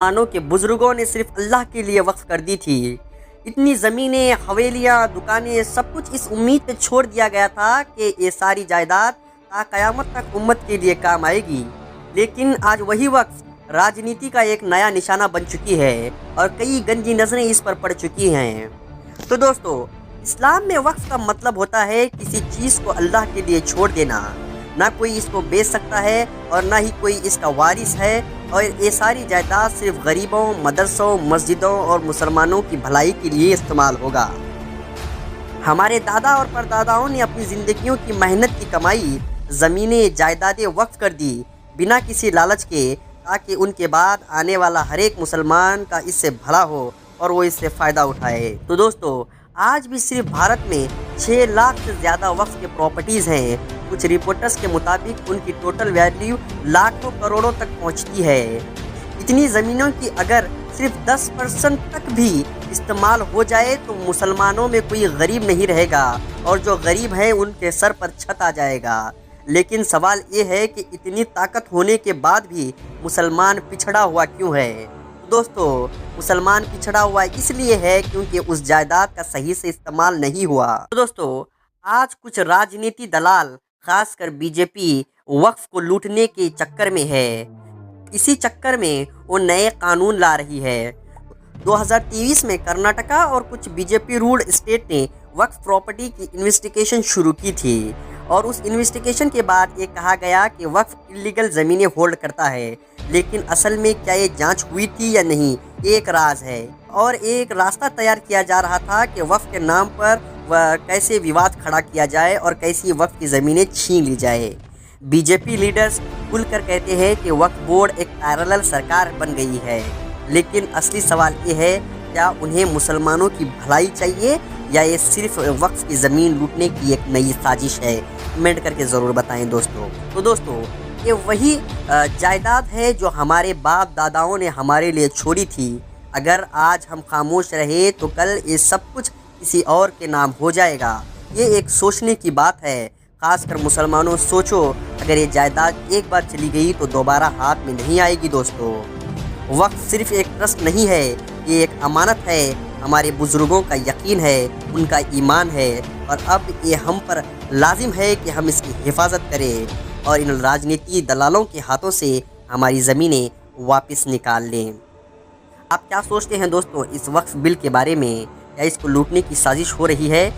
मानो के बुजुर्गों ने सिर्फ अल्लाह के लिए वक्फ कर दी थी। इतनी ज़मीनें, हवेलियाँ, दुकानें, सब कुछ इस उम्मीद पे छोड़ दिया गया था कि ये सारी जायदाद ता क़यामत तक उम्मत के लिए काम आएगी। लेकिन आज वही वक्फ राजनीति का एक नया निशाना बन चुकी है और कई गंदी नज़रें इस पर पड़ चुकी हैं। तो दोस्तों, इस्लाम में वक्फ का मतलब होता है किसी चीज़ को अल्लाह के लिए छोड़ देना। ना कोई इसको बेच सकता है और ना ही कोई इसका वारिस है, और ये सारी जायदाद सिर्फ गरीबों, मदरसों, मस्जिदों और मुसलमानों की भलाई के लिए इस्तेमाल होगा। हमारे दादा और परदादाओं ने अपनी ज़िंदगियों की मेहनत की कमाई, ज़मीनें, जायदादें वक्फ कर दी बिना किसी लालच के, ताकि उनके बाद आने वाला हर एक मुसलमान का इससे भला हो और वो इससे फ़ायदा उठाए। तो दोस्तों, आज भी सिर्फ भारत में 6 लाख से ज़्यादा वक्फ के प्रॉपर्टीज़ हैं। कुछ रिपोर्टर्स के मुताबिक उनकी टोटल वैल्यू लाखों करोड़ों तक पहुंचती है। इतनी ज़मीनों की अगर सिर्फ 10% तक भी इस्तेमाल हो जाए तो मुसलमानों में कोई गरीब नहीं रहेगा, और जो गरीब हैं उनके सर पर छत आ जाएगा। लेकिन सवाल ये है कि इतनी ताकत होने के बाद भी मुसलमान पिछड़ा हुआ क्यों है? दोस्तों, मुसलमान पिछड़ा हुआ इसलिए है क्योंकि उस जायदाद का सही से इस्तेमाल नहीं हुआ। तो दोस्तों, आज कुछ राजनीति दलाल, खासकर बीजेपी, वक्फ को लूटने के चक्कर में है। इसी चक्कर में वो नए कानून ला रही है। 2023 में कर्नाटका और कुछ बीजेपी रूल्ड स्टेट ने वक्फ प्रॉपर्टी की इन्वेस्टिगेशन शुरू की थी, और उस इन्वेस्टिगेशन के बाद ये कहा गया कि वक्फ इलीगल ज़मीनें होल्ड करता है। लेकिन असल में क्या ये जांच हुई थी या नहीं, एक राज है। और एक रास्ता तैयार किया जा रहा था कि वक्फ के नाम पर कैसे विवाद खड़ा किया जाए और कैसी वक्फ की ज़मीनें छीन ली जाए। बीजेपी लीडर्स खुलकर कहते हैं कि वक्फ बोर्ड एक पैरेलल सरकार बन गई है। लेकिन असली सवाल ये है, क्या उन्हें मुसलमानों की भलाई चाहिए या ये सिर्फ वक्फ की ज़मीन लूटने की एक नई साजिश है? कमेंट करके ज़रूर बताएं दोस्तों। तो दोस्तों, ये वही जायदाद है जो हमारे बाप दादाओं ने हमारे लिए छोड़ी थी। अगर आज हम खामोश रहे तो कल ये सब कुछ किसी और के नाम हो जाएगा। ये एक सोचने की बात है। खासकर मुसलमानों, सोचो, अगर ये जायदाद एक बार चली गई तो दोबारा हाथ में नहीं आएगी। दोस्तों, वक्फ सिर्फ एक ट्रस्ट नहीं है, ये एक अमानत है। हमारे बुज़ुर्गों का यकीन है, उनका ईमान है, और अब ये हम पर लाजिम है कि हम इसकी हिफाजत करें और इन राजनीति दलालों के हाथों से हमारी ज़मीनें वापस निकाल लें। आप क्या सोचते हैं दोस्तों इस वक्फ बिल के बारे में? क्या इसको लूटने की साजिश हो रही है?